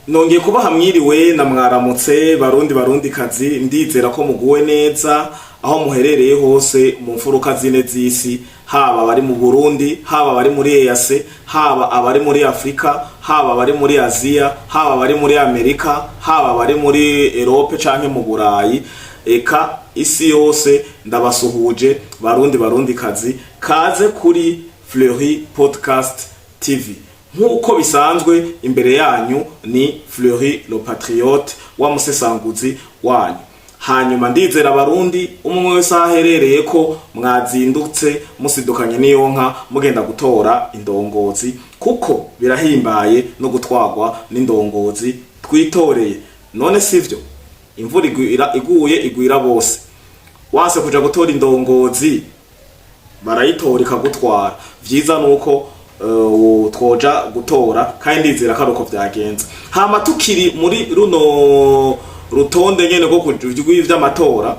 Nongeye kuba hamwiriwe na mwaramutse barundi kazi, ndizera ko muguwe neza aho muherereye hose mu mfuruka zine z'isi, haba abari mu Burundi, haba abari muri EAC, haba abari muri Afrika, haba abari muri Aziya, haba abari muri Amerika, haba abari muri Europe canke mu Burayi, eka isi yose ndabasuhuje barundi kazi, kaze kuri Fleury Podcast TV. Nkuko bisanzwe imbere yanyu ni Fleury le Patriote wa musesanguzi wanyu. Hanyuma ndizera abarundi umwe wese aherereye ko mwazindutse musidukanye n'iyonka mugenda gutora indongozi, kuko birahimbaye no gutwagwa n'indongozi twitoreye. None sivyo, imvura iguye igwira bose. Wase kuja gutora indongozi barayitora ikagutwara. Vyiza nuko twoja gutora kandi ndizera ko aruko vyagenze. Hama tukiri muri runo rutonde nyene ko rw'ivy'amatora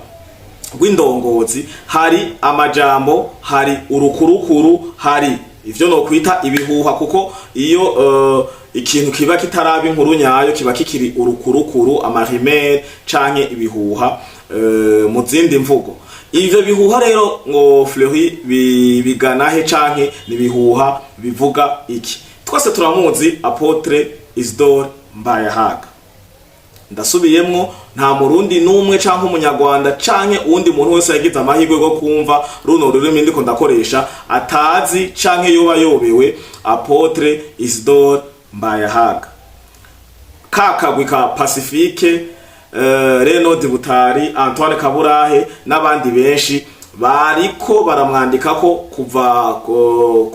rw'indongozi, hari amajambo, hari urukurukuru, hari ivyo no kwita ibihuha, kuko iyo ikintu kiba kitaraba inkuru nyayo kiba kikiri urukurukuru, amahimere canke ibihuha mu zindi mvugo. Ivyo bihuha rero ngo Fleury biganahe canke nibihuha bivuga iki? Twese turamuzi Apotre Isidore Mbayahaga. Ndasubiyemwo, nta murundi numwe canke umunyarwanda canke uwundi muntu wese yagize amahirwe go kumva runo rurimi ndiko ndakoresha atazi canke yoba yobewe Apotre Isidore Mbayahaga. Kakagwi ka Pacifique, Reno Dibutari, Antoine Kaburahe n'abandi benshi bariko baramwandika ko kuva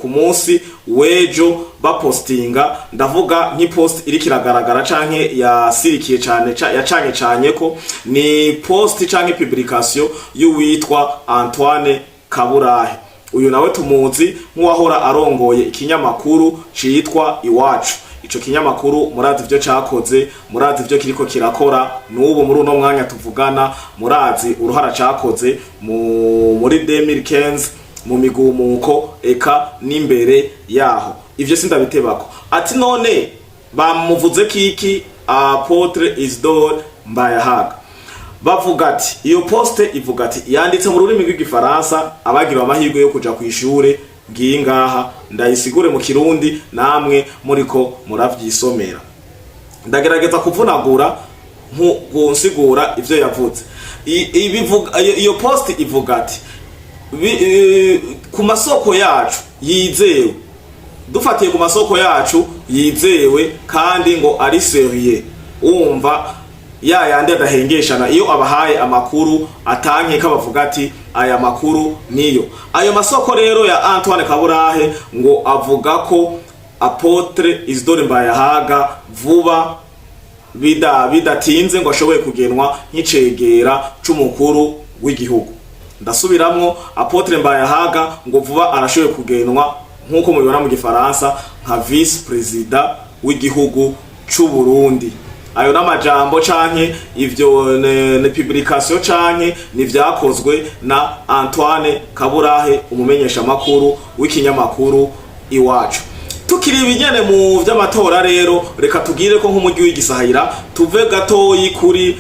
ku munsi wejo bapostinga. Ndavuga nk'ipost iri kiragaragara canke yasirikiye cane yacanye ko ni post canke publication y'uwitwa Antoine Kaburahe. Uyu nawe tumuzi nk'uwahora arongoye ikinyamakuru citwa Iwacu. Ico kinyamakuru murazi ivyo cakoze, murazi ivyo kiriko kirakora n'ubu muri uno mwanya tuvugana, murazi uruhara cakoze muri 2015 mu migumuko eka n'imbere yaho. Ivyo sindabitebako. Ati none bamuvuze kiki Apotre Isidore Mbayahaga? Bavuga ati, iyo poste ivuga ati yanditse mu rurimi rw'igifaransa, abagira amahirwe yo kuja kwishure ngiye ngaha ndayisigure mu Kirundi namwe muriko muravyisomera. Ndagerageza kuvunagura nsigura ivyo yavuze. Iyo post ivuga ati ku masoko yacu yizewe, dufatiye ku masoko yacu yizewe kandi ngo ari sérieux, umva yandi adahengeshana iyo abahaye amakuru atanke kabavuga ati aya makuru niyo. Ayo masoko rero ya Antoine Kaburahe ngo avuga ko Apotre Isidore Mbayahaga vuba bidatinze ngo ashoboye kugenwa nk'icegera c'umukuru w'igihugu. Ndasubiramwo, Apotre Mbayahaga ngo vuba arashoboye kugenwa nkuko mubibona mu gifaransa nka Vice-Présidence w'igihugu c'u Burundi. Ayo n'amajambo canke ivyo ne publication canke ni vyakozwe na Antoine Kaburahe, umumenyesha makuru w'ikinyamakuru Iwacu. Tukiri ibinyene mu vy'amatora rero, reka tugire ko nk'umujyi w'igisahira tuve gatoyi kuri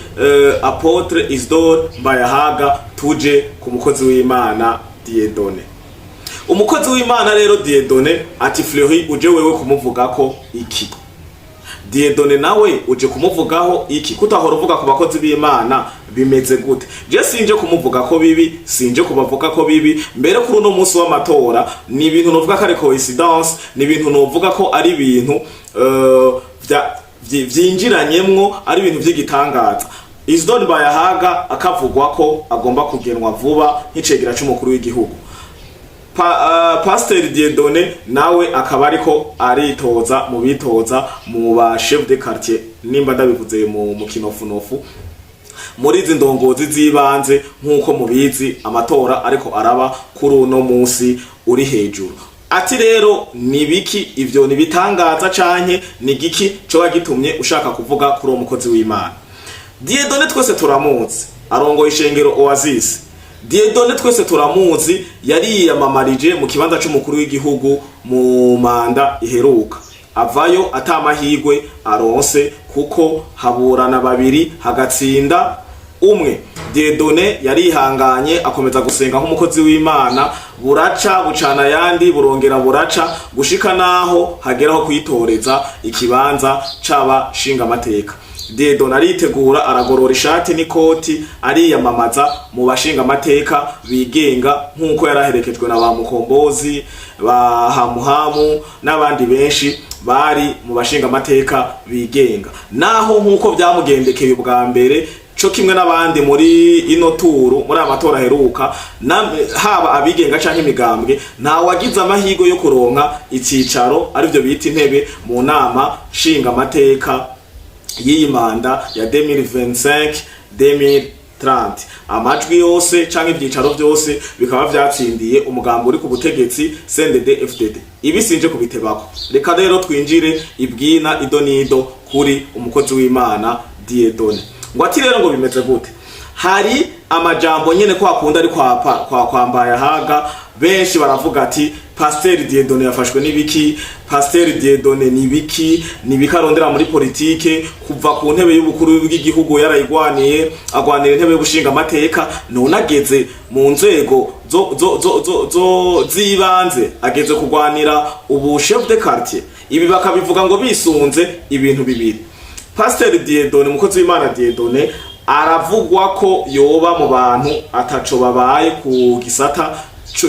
Apotre Isidore Mbayahaga tuje ku mukozi w'Imana Dieudonne. Umukozi w'Imana rero Dieudonne ati Fleury uje wewe kumuvugako iki? Dieudonne nawe uje kumuvugaho iki? Kutahora uvuga ku bakozi b'Imana bimeze gute? Je sinje kumuvuga ko bibi, sinje kubavuga ko bibi. Mbere kuri uno munsi w'amatora ni ibintu novuga ko ari coincidence, ni ibintu novuga ko ari ibintu vyinjiranyemwo, ari ibintu vy'igitangaza. Isidore Mbayahaga akavugwa ko agomba kugenwa vuba nk'icegera c'umukuru w'igihugu. Pasteur Dieudonne nawe akaba ariko aritoza mu bitoza mu ba chef de quartier, nimba ndabivuze mu kinofunofu, muri izi ndongozi zibanze. Nkuko mubizi amatora ariko araba kuri uno munsi uri hejuru. Ati rero nibiki ivyo nibitangaza canke nigiki coba gitumye ushaka kuvuga kuri uwo mukozi w'Imana? Dieudonne twese turamuzi, arongoye ishengero Oasis. Dieudonne twese turamuzi, yari yamamarije mu kibanza c'umukuru w'igihugu mu manda iheruka. avayo atamahigwe aronse kuko haburana babiri hagatsinda umwe. Dieudonne yarihanganye akomeza gusenga nk'umukozi w'Imana, buraca bucana yandi burongera buraca gushika naho hageraho kwitoreza ikibanza c'aba shinga amateka. Dieudonne aritegura aragorora ishati n'ikoti ariyamamaza mu bashinga amateka bigenga nk'uko yaraherekejwe na ba Mukombozi, ba Hamuhamu n'abandi benshi bari mu bashinga amateka bigenga. Naho nk'uko byamugendekeye ubwa mbere co kimwe n'abandi muri ino turu muri amatora heruka haba abigenga canke imigambwe nta wagize amahigo yo kuronka icicaro arivyo bita intebe mu nama shinga amateka y'iyi manda ya 2025-2030. Amajwi yose canke ivyicaro vyose bikaba vyatsindiye umugambo uri ku butegetsi CNDD-FDD. Ibi sinje kubitebako, reka rero twinjire ibwina idonido kuri umukozi w'Imana Dieudonne. Ngo ati rero ngo bimeze gute? Hari amajambo nyene ko akunda ari kwa Mbayahaga, benshi baravuga ati Pasteur Dieudonne yafashwe n'ibiki, Pasteur Dieudonne ni biki, ni bikarondera muri politike kuva ku ntebe y'ubukuru bw'igihugu yarayigwaniye, agwanira intebe y'ubushinga amateka, none ageze mu nzego zibanze, ageze kugwanira ubu chef de quartier. Ibi bakabivuga ngo bisunze ibintu bibiri. Pasteur Dieudonne umukozi w'Imana Dieudonne aravugwa ko yoba mu bantu ataco babaye ku gisata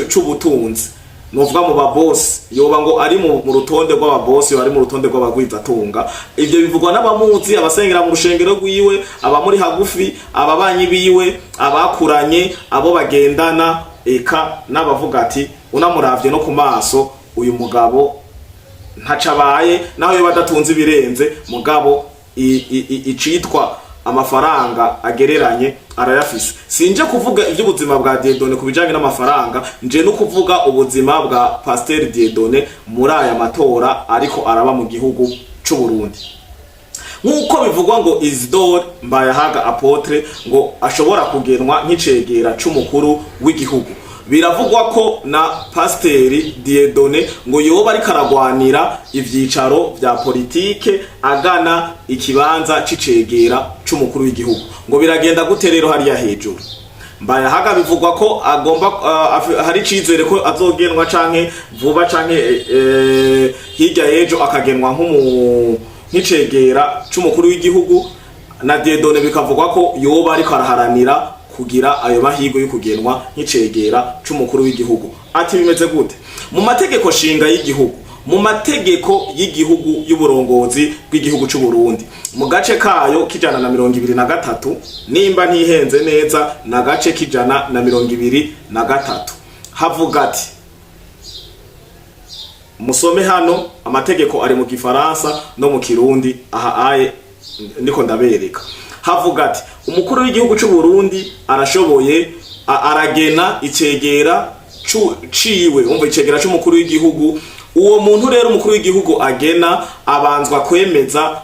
c'ubutunzi, novuga mu babosi, yoba ngo ari mu rutonde rw'ababosi, ari mu rutonde rw'abagwizatunga. Ivyo bivugwa n'abamuzi, abasengera mu rushengero rwiwe, abamuri hagufi, ababanyi biwe, abakuranye, abo bagendana, eka n'abavuga ati unamuravye no ku maso uyu mugabo ntacabaye, naho yoba adatunze ibirenze mugabo icitwa amafaranga agereranye arayafise. Sinje kuvuga iby'ubuzima bwa Dieudonne kubijanye n'amafaranga, nje no kuvuga ubuzima bwa Pasteur Dieudonne muri aya matora ariko araba mu gihugu c'u Burundi. Nkuko bivugwa ngo Isidore Mbayahaga apotre ngo ashobora kugenwa nk'icegera c'umukuru w'igihugu. Biravugwa ko na Pasteur Dieudonne ngo yoba ari karagwanira ivyicaro vya politike agana ikibanza c'icegera c'umukuru w'igihugu. Ngo biragenda gute rero hariya hejuru? Mbayahaga bivugwa ko agomba hari cizere ko azogenwa canke vuba canke hirya yejo akagenwa nk'icegera c'umukuru w'igihugu, na Dieudonne bikavugwa ko yoba ari karaharanira kugira ayo mahigo yo kugenwa nk'icegera c'umukuru w'igihugu. Ati bimeze gute? Mu mategeko shinga y'igihugu, mu mategeko y'igihugu y'uburongozi bw'igihugu c'u Burundi, mu gace kayo kijana na 23 nimba ntihenze neza na gace kijana na 23 havuga ati, musome hano amategeko ari mu Gifaransa no mu Kirundi, aha aye ndiko ndabereka. Havuga ati umukuru w'igihugu c'u Burundi arashoboye aragena icegera ciwe, umva icegera c'umukuru w'igihugu. Uwo muntu rero umukuru w'igihugu agena abanzwa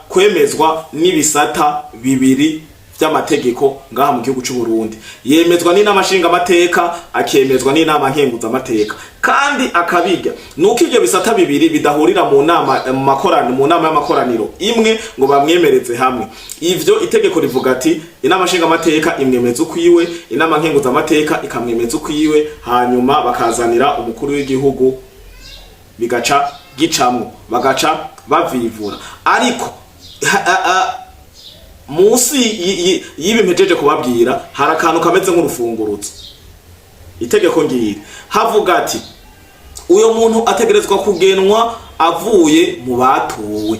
kwemezwa n'ibisata bibiri by'amategeko ngaha mu gihugu c'u Burundi. Yemezwa n'inama nshinga amateka, akemezwa n'inama nkenguza amateka. Kandi akabiga nuko ivyo bisata bibiri bidahurira mu nama y'amakoraniro imwe ngo bamwemereze hamwe. Ivyo itegeko rivuga ati inama nshinga amateka imwemeza ukwiwe, inama nkenguza amateka ikamwemeza ukwiwe, hanyuma bakazanira umukuru w'igihugu bigaca gicamwo, bagaca bavivura. Ariko musi yibi mpejeje kubabwira hari akantu kameze nk'urufunguruzo. Itegeko ngiri havuga ati uyo muntu ategerezwa kugenwa avuye mu batowe.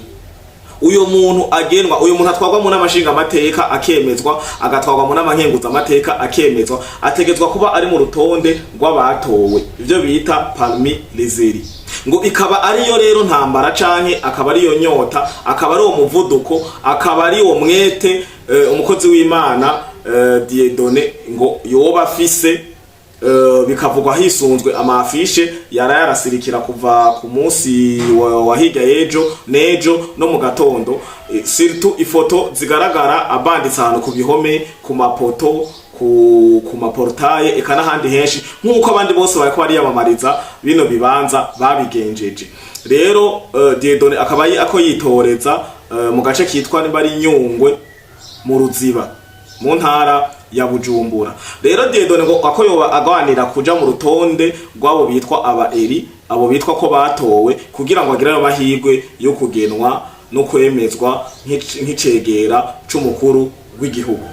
Uyo muntu agenwa, uyo muntu atwagwa mu namashinga amateka akemezwa, agatwagwa mu namankenguza amateka akemezwa, ategezwa kuba ari mu rutonde rw'abatowe, ivyo bita parmi les élus. Ngo ikaba ariyo rero ntambara canke akaba ariyo nyota, akaba ari umuvuduko, akaba ari uwo mwete umukozi w'Imana Dieudonne ngo yoba afise. Bikavugwa hisunzwe amafishe yarasirikira kuva ku munsi wa hirya yejo nejo no mu gatondo, surtout ifoto zigaragara abanditse ahantu ku bihome, ku mapoto, ku maportaye eka n'ahandi henshi nk'uko abandi bose bariko bariyamamariza bino bibanza babigenjeje. Rero Dieudonne akaba ako yitoreza mu gace kitwa nimba ari Nyungwe mu Ruziba mu ntara ya Bujumbura. Rero Dieudonne ngo ako yoba agwanira kuja mu rutonde rwabo bitwa aba eri, abo bitwa ko batowe kugira ngo agire amahirwe yo kugenwa no kwemezwa nk'icegera c'umukuru w'igihugu.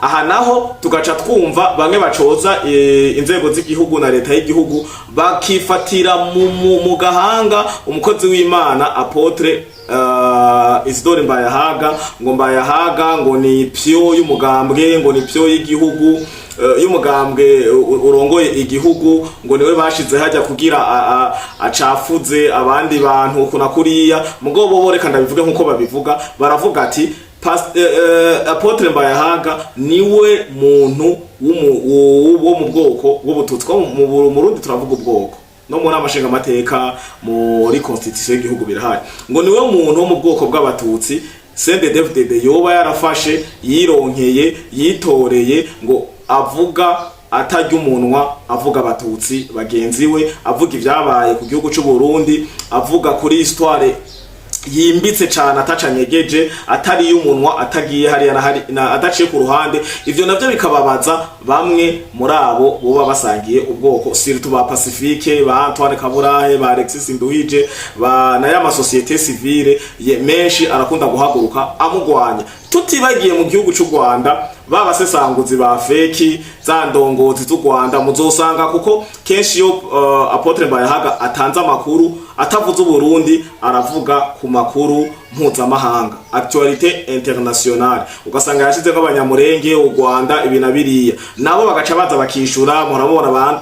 Aha naho tugaca twumva bamwe bacoza inzego z'igihugu na leta y'igihugu bakifatira mu gahanga umukozi w'Imana apotre Isidore Mbayahaga, ngo Mbayahaga ngo ni pyo y'umugambwe, ngo ni pyo y'igihugu y'umugambwe urongoye igihugu, ngo niwe bashize hajya kugira acafuze abandi bantu kuna kuriya. Mugo bo reka ndabivuge nkuko babivuga, baravuga ati Apotre Mbayahaga niwe muntu wo mu bwoko bw'ubututsi. Mu Burundi turavuga ubwoko no muri amashinga amateka muri constitution y'igihugu birahari, ngo niwe muntu wo mu bwoko bw'abatutsi CNDD-FDD yoba yarafashe yironkeye yitoreye ngo avuga atarya umunwa, avuga abatutsi bagenzi we, avuga ivyabaye ku gihugu c'u Burundi, avuga kuri histoire yimbitse cyane atacanyegeje, atari y'umunwa, atagiye hariya na adaciye ku ruhande. Ivyo navyo bikababaza bamwe muri abo boba basangiye ubwoko, surtout ba Pacifique, ba Antoine Kaburahe, ba Alexis Nduhije, ba na ya société civile menshi arakunda guhaguruka amugwanya. Tutibagiye mu gihugu c'u Rwanda baba sesanguzi ba feki za ndongozi z'u Rwanda muzosanga, kuko kenshi yo Apotre Mbayahaga atanze amakuru atavuze Burundi, aravuga ku makuru mpuzamahanga, actualité internationale. Ugasanga yashize nk'abanyamurenge u Rwanda ibi na biriya, nabo bagaca baza bakishura. Murabona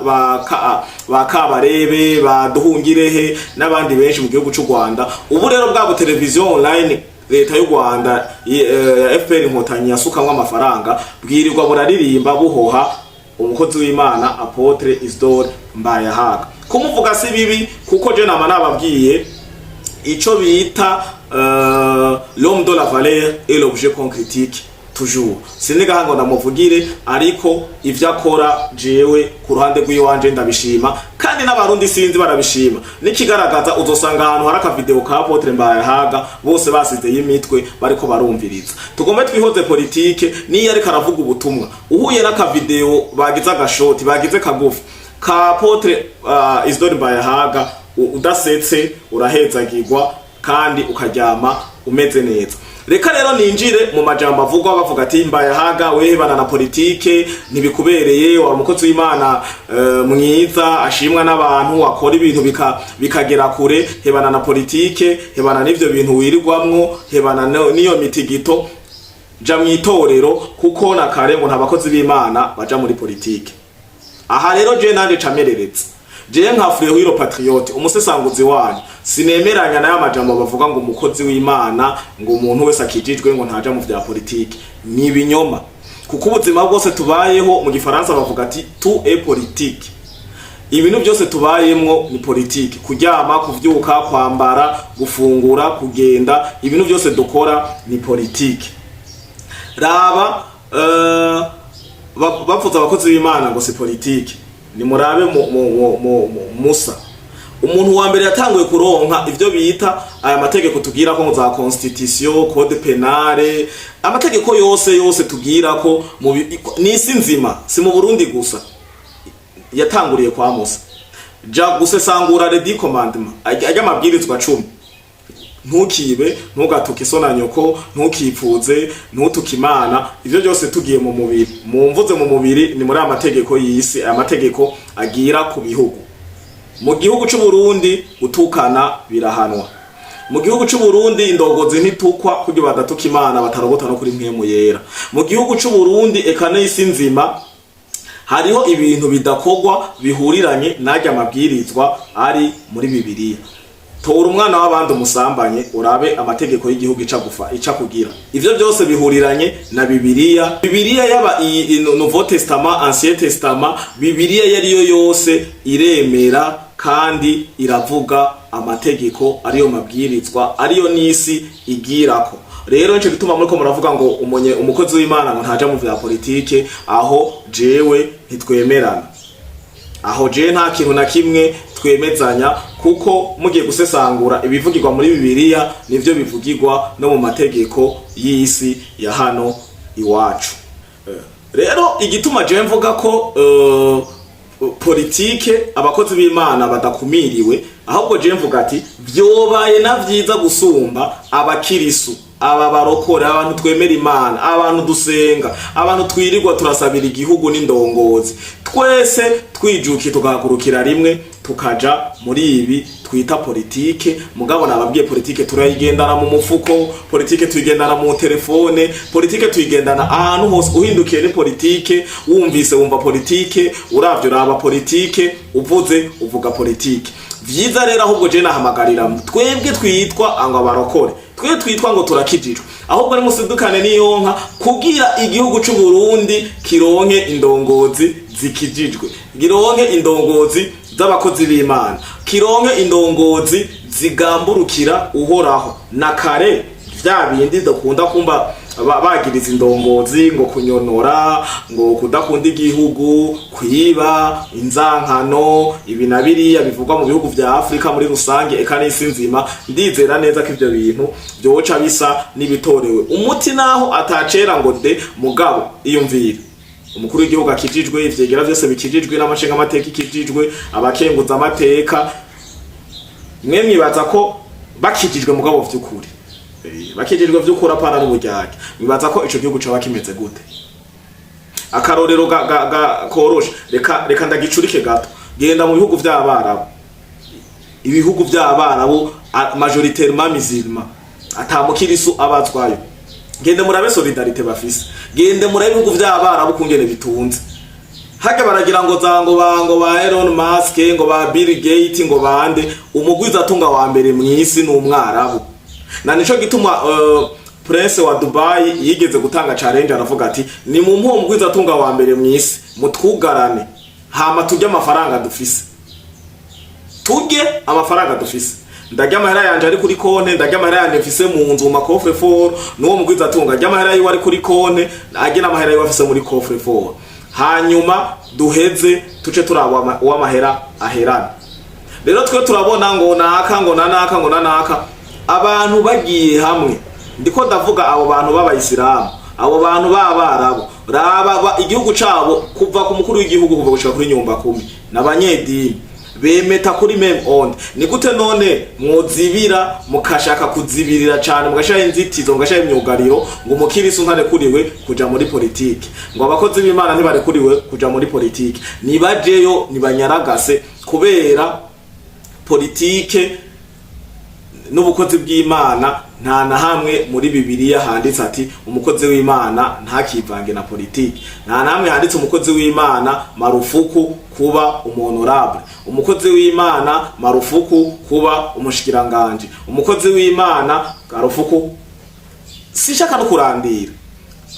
ba Kabarebe, ba Duhungirehe n'abandi benshi mu gihugu c'u Rwanda. Ubu rero bwa televiziyo online leta y'u Rwanda ya FPR inkotanyi yasukamwe amafaranga bwirirwa buraririmba buhoha umukozi w'Imana Apotre Isidore Mbayahaga. Kumuvuga si bibi, kuko je nama nababwiye ico bita l'homme de la valeur et l'objet qu'on critique toujours. Siniga ngo namuvugire, ariko ivyo akora jewe ku ruhande rw'iwanje ndabishima, kandi n'abarundi sinzi barabishima. Nikigaragaza uzosanga ahantu hari aka video ka Apotre Mbayahaga bose basize yimitwe bariko barumviriza. Tugombe twihoze politike niyo ari karavuga ubutumwa, uhuye n'aka video bagize agashoti, bagize kagufi ka Apotre Isidore Mbayahaga, udasetse urahezagirwa kandi ukaryama umeze neza. Reka rero ninjire mu majambo avugwa bavuga ati Mbayahaga wehe bana na politike ntibikubereye, wa mukozi w'Imana mwiza ashimwa n'abantu, akora ibintu bikagera kure, hebana na politike, hebana n'ivyo bintu wirirwamwo, hebana niyo mitigito, ja mwitorero kuko na kare ngo ntabakozi b'Imana baja muri politike. Aha rero je nande camereretse, je nkafuriye hiro patriote umusesanguzi wanyu, sinemeranya na y'amajambo bavuga ngo umukozi w'Imana ngo umuntu wese akijijwe ngo ntaja mu vya politike. Ni ibinyoma, kuko ubuzima bwose tubayeho mu gifaransa bavuga ati tout est politique. Ibintu byose tubayemwo ni politike, kuryama, kuvyuka, kwambara, gufungura, kugenda, ibintu byose dukora ni politike. Raba bavuza abakozi b'Imana ngo si politike, ni murabe Musa umuntu wa mbere yatanguye kuronka ivyo bita aya mategeko tugira ko za constitution, code penale, amategeko yose tugira ko n'isi nzima, si mu Burundi gusa, yatanguriye kwa Musa. Ja gusesangura les 10 commandements, ajya mabwirizwa 10. Ntukibe, ntugatuke so na nyoko, ntukipfuze, ntutuke Imana. Ivyo byose tugiye mu mubiri, mumvuze mu mubiri ni muri amategeko y'isi, amategeko agira ku bihugu. Mu gihugu c'u Burundi utukana birahanwa. Mu gihugu c'u Burundi indogozi ntitukwa kugira badatuka Imana, batarogota no kuri mpemu yera. Mu gihugu c'u Burundi eka n'isi nzima hariho ibintu bidakogwa bihuriranye najya mabwirizwa ari muri Bibiliya. Tora umwana w'abandi umusambanye urabe amategeko y'igihugu ica kugira. Ivyo byose bihuriranye na Bibiliya. Bibiliya yaba Nouveau Testament, Ancien Testament, Bibiliya yariyo yose iremera kandi iravuga amategeko ariyo mabwirizwa ariyo n'isi igirako. rero nico gituma muri ko muravuga ngo umukozi w'Imana ngo ntaja mu vya politike, aho jewe ntitwemerana, aho je nta kintu na kimwe twemezanya, kuko mugiye gusesangura ibivugirwa muri Bibiliya nivyo bivugirwa no mu mategeko y'isi ya hano iwacu. Rero igituma je mvuga ko politike abakozi b'Imana badakumiriwe, ahubwo je mvuga ati vyobaye na vyiza gusumba abakirisu, aba barokore, abantu twemera Imana, abantu dusenga, abantu twirirwa turasabira igihugu n'indongozi, twese twijukiye tugahagurukira rimwe tukaja muri ibi twita politike. Mugabo nababwiye politike turayigendana mu mufuko, politike tuyigendana mu telefone, politike tuyigendana ahantu hose. Uhindukiye ni politike, wumvise wumva politike, uravye uraba politike, uvuze uvuga politike. Vyiza rero ahubwo je nahamagarira twebwe twitwa ngo abarokore, twe twitwa ngo turakijijwe, ahubwo ni musidukane n'iyonka kugira igihugu c'u Burundi kironke indongozi zikijijwe, gironke indongozi z'abakozi b'Imana, kironke indongozi zigamburukira uhoraho. Na kare vya bindi dukunda kumva bagiriza indongozi ngo kunyonora, ngo kudakunda igihugu, kwiba, inzankano, ibi na biriya bivugwa mu bihugu vya Afrika muri rusange eka n'isi nzima. Ndizera neza ko ivyo bintu byoca bisa n'ibitorewe umuti, naho atacera ngo de. Mugabo iyumvira umukuru w'igihugu akijijwe, ivyegera vyose bikijijwe, n'amashinga amateka ikijijwe, abakenguza amateka, mwe mwibaza ko bakijijwe mugabo vy'ukuri, bakijijwe vy'ukuri apana n'uburyarya, mwibaza ko ico gihugu coba kimeze gute? Akarorero koroshe, reka ndagicurike gato. Genda mu bihugu vy'Abarabu, ibihugu vy'Abarabu majoritairement musulman, atamukirisu abazwayo. Gende murabe solidarite bafise, gende murabe ibihugu vy'Abarabu kungene bitunze. Hake baragira ngo zango ba Elon Musk, ngo ba Bill Gates, ngo bande, umugwiza atunga wa mbere mw'isi n'Umwarabu. Na nico gituma Prince wa Dubai yigeze gutanga challenge, aravuga ati ni mu mpuho umugwiza atunga wa mbere mw'isi, mutwugarane hama turye amafaranga dufise, turye amafaranga dufise. Ndarya amahera yanje ari kuri konte, ndarya amahera yanje mfise mu nzu mu makofre for, nuwo mugwiza atunga arya amahera yiwe ari kuri konte, arya amahera yiwe afise muri kofre for. Hanyuma duheze tuce turaba uw'amahera aherana. Rero twe turabona ngo naka ngo nanaka ngo nanaka, abantu bagiye hamwe. Ndiko ndavuga abo bantu b'abayisilamu, abo bantu b'Abarabu, raba igihugu cabo kuva ku mukuru w'igihugu kuva gushika kuri nyumba 10 n'abanyedini bemeta kuri meme onde. Ni gute none mwozibira mukashaka kuzibirira cyane, mugashaka inzitizo, mugashaka imyugariro ngo umukirisu ntarekuriwe kuja muri politike, ngo abakozi b'Imana ntibarekuriwe kuja muri politike? Nibajeyo nibanyaragase, kubera politike n'ubukozi bw'Imana nta na hamwe muri Bibiliya handitse ati umukozi w'Imana ntakivange na politike. Nta na hamwe handitse umukozi w'Imana marufuku kuba umuhonorable, umukozi w'Imana marufuku kuba umushikiranganje, umukozi w'Imana marufuku. Sishaka no kurandira,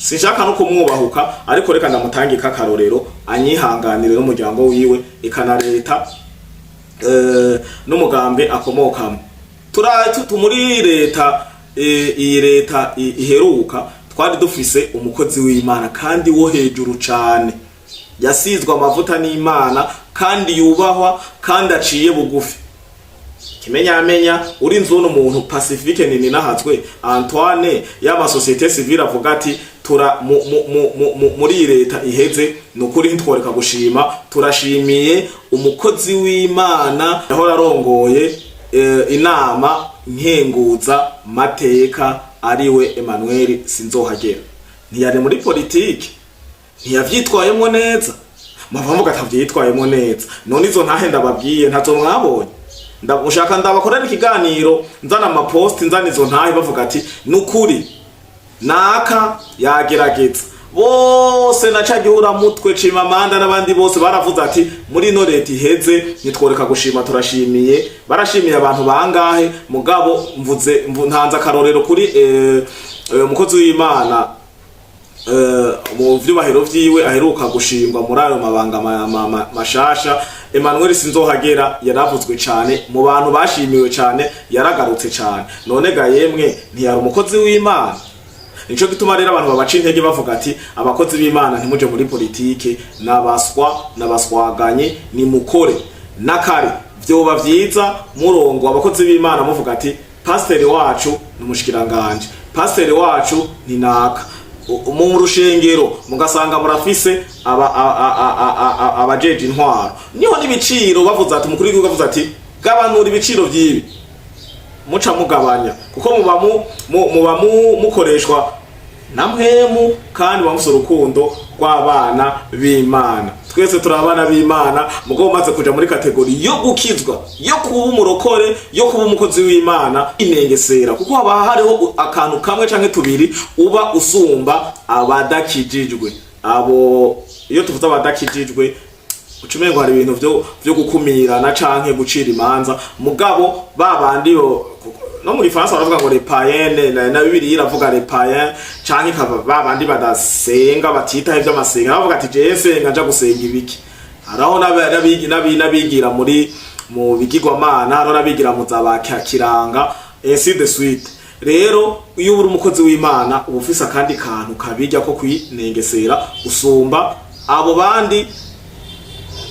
sishaka no kumwubahuka, ariko reka ndamutangika akarorero anyihanganire n'umuryango wiwe ikana leta n'umugambe akomokamo. Muri leta iyi leta iheruka twari dufise umukozi w'Imana kandi wo hejuru cyane, yasizwe amavuta n'Imana kandi yubahwa kandi aciye bugufi. Kimenyamenya uri nzu n'umuntu Pacifique nini nahazwe Antoine y'ama société civile avuga ati muri leta iheze nukuri ntitworeka gushima, turashimiye umukozi w'Imana yahora arongoye inama nkenguza mateka ariwe Emmanuel Sinzohagera. Ntiyari muri politike, ntiyavyitwayemo neza, mavamuga atavyitwayemo neza. None izo ntahenda babwiye ntazo mwabonye? Ndamushaka ndabakorera ikiganiro, nzana amapost, nzana izo ntahe bavuga ati nukuri naka yagerageza. Bose nacagihura mutwe Cimamanda n'abandi bose baravuze ati muri no leta iheze nitworeka gushima, turashimiye. Barashimiye abantu bangahe? Mugabo mvuze ntanza akarorero kuri umukozi w'Imana mu vyubahiro vyiwe aheruka gushingwa muri ayo mabanga mashasha. Emmanuel Sinzohagera yaravuzwe cyane mu bantu bashimiwe cyane, yaragarutse cyane. None ga yemwe ntiyari umukozi w'Imana? Nico gituma rero abantu babaca intege bavuga ati abakozi b'Imana ntimuje muri politike, nabaswaganye ni mukore nakare. Vyoba vyiza murongo abakozi b'Imana muvuga ati pasiteri wacu ni umushikiranganje, pasiteri wacu ni naka. Mu rushengero mugasanga murafise abajeje intwaro, niho n'ibiciro bavuze ati umukuru w'igihugu avuze ati gabanura ibiciro by'ibi, muca mugabanya kuko muba mukoreshwa na mpemu kandi bamusa urukundo rw'abana b'Imana. Twese turabana b'Imana, mugo umaze kuja muri kategori yo gukizwa, yo kuba umurokore, yo kuba umukozi w'Imana inengesera, kuko haba hariho akantu kamwe canke tubiri uba usumba abadakijijwe. Abo iyo tuvuze abadakijijwe ucumengo hari ibintu vyo gukumirana canke gucira imanza, mugabo babandi no muri France baravuga ngo les païens, na Bibiliya iravuga les païens canke babandi badasenga batita ivyo amasenga, bavuga ati je senga nja gusenga ibiki. Haraho nabigira mu bigirwamana, haraho nabigira mu zabakiranga ainsi de suite. Rero iyo uri umukozi w'Imana uba ufise akandi kantu kabijya ko kwinengesera usumba abo bandi.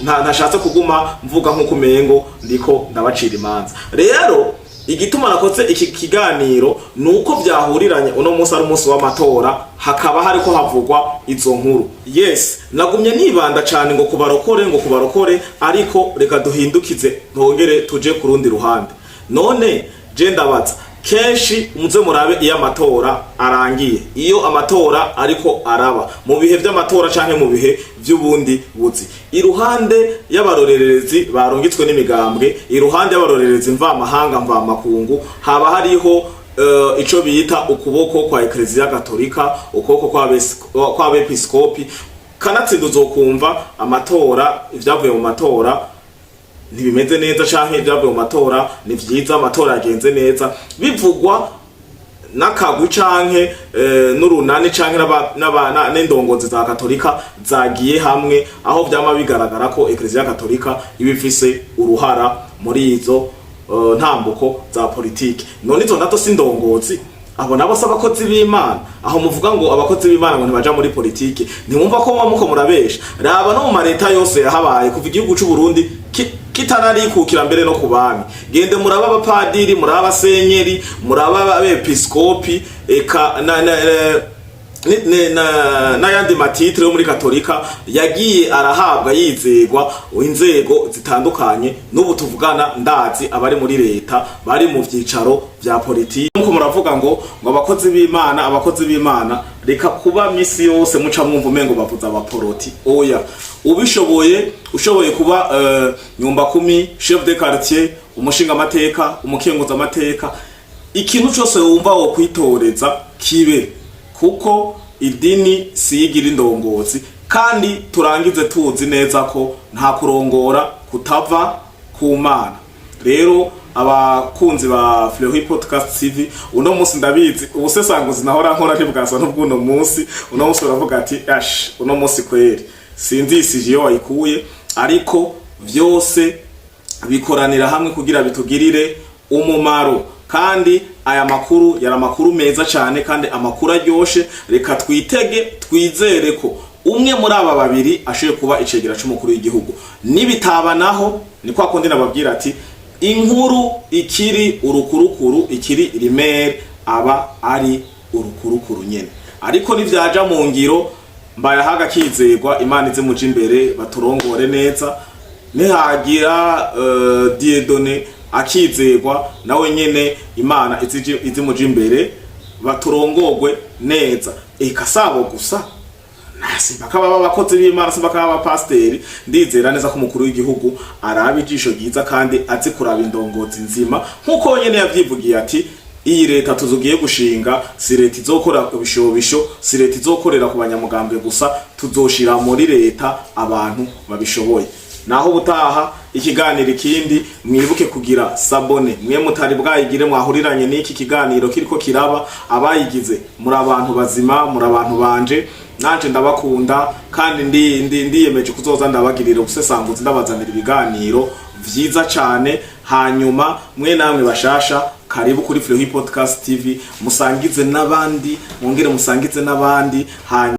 Ntashatse kuguma mvuga nk'uko umengo ndiko ndabacira imanza. Rero igituma nakoze iki kiganiro nuko byahuriranye uno munsi ari umunsi w'amatora, hakaba hariko havugwa izo nkuru. Yes, nagumye nibanda cyane ngo kubarokore, ariko reka duhindukize ntongere tuje ku rundi ruhande. None je ndabaza kenshi muze murabe iyo amatora arangiye, iyo amatora ariko araba mu bihe by'amatora canke mu bihe by'ubundi buzi, iruhande y'abarorerezi barungitswe n'imigambwe, iruhande y'abarorerezi mvamahanga mvamakungu, haba hariho ico bita ukuboko kwa Eklezia Gatolika, ukuboko kwa abepiskopi. Kanatsinda uzokumva amatora, ivyavuye mu matora ntibimeze neza canke ibyavuye mu matora ni vyiza, amatora yagenze neza, bivugwa n'akagwi canke n'urunani canke n'indongozi za Katolika zagiye hamwe, aho vyama bigaragara ko Eklezia Gatolika ibifise uruhara muri izo ntambuko za politike. None izo nato sindongozi, abo nabo abakozi b'Imana. Aho muvuga ngo abakozi b'Imana ngo ntibaja muri politike, ntimwumva ko muko murabesha? Raba no mu mareta yose yahabaye kuva igihugu c'u Burundi kitanarikukira mbere no kubami, gende muraba abapadiri, muraba abasenyeri, muraba abepiskopi, eka n'ayandi matitre yo muri Katolika yagiye arahabwa yizegwa inzego zitandukanye. N'ubu tuvugana ndazi abari muri leta bari mu vyicaro vya politiki. Nkuko muravuga ngo abakozi b'Imana reka kuba misi yose muca mwumva umengo bavuza abaporoti. Oya, ushoboye kuba nyumba kumi, chef de quartier, umushinga amateka, umukenguza amateka, ikintu cyose wumva wo kwitoreza kibe, kuko idini siyigira indongozi. Kandi turangize tuzi neza ko nta kurongora kutava ku Mana. Rero abakunzi ba Fleury Podcast TV, uno munsi ndabizi ubusesanguzi nahora nkora ntibwasa n'ubwuno munsi. Uno munsi uravuga ati uno munsi kweri sinzisije iyo wayikuye, ariko vyose bikoranira hamwe kugira bitugirire umumaro. Kandi aya makuru yari amakuru meza cyane kandi amakuru aryoshe. Reka twitege twizere ko umwe muri aba babiri ashoye kuba icegera c'umukuru w'igihugu. Nibitaba naho ni kwa kundi nababwira ati inkuru ikiri urukurukuru, ikiri rimere aba ari urukurukuru nyene. Ariko nivyaja mu ngiro, Mbayahaga kizegwa, Imana ize muje imbere baturongore neza. Nihagira Dieudonne akizegwa nawe nyene, Imana izi muje imbere baturongogwe neza. Kasabo gusa nasi bakaba abakozi b'Imana, simba bakaba abapasteri. Ndizera neza ko umukuru w'igihugu araba ijisho ryiza kandi azi kuraba indongozi nzima, nkuko nyene yavyivugiye ati iyi leta tuzugiye gushinga si leta izokora ibishobisho, si leta izokorera ku banyamugambwe gusa, tuzoshira muri leta abantu babishoboye. Naho butaha ikiganiro ikindi mwibuke kugira sabone mwe mutari bwayigire mwahuriranye n'iki kiganiro kiriko kiraba abayigize muri abantu bazima muri abantu banje nanje ndabakunda kandi ndiyemeje kuzoza ndabagirira ubusesanguzi ndabazanira ibiganiro vyiza cyane hanyuma mwe namwe bashasha karibu kuri Flehi Podcast TV musangize n'abandi mwongere musangize n'abandi hanyuma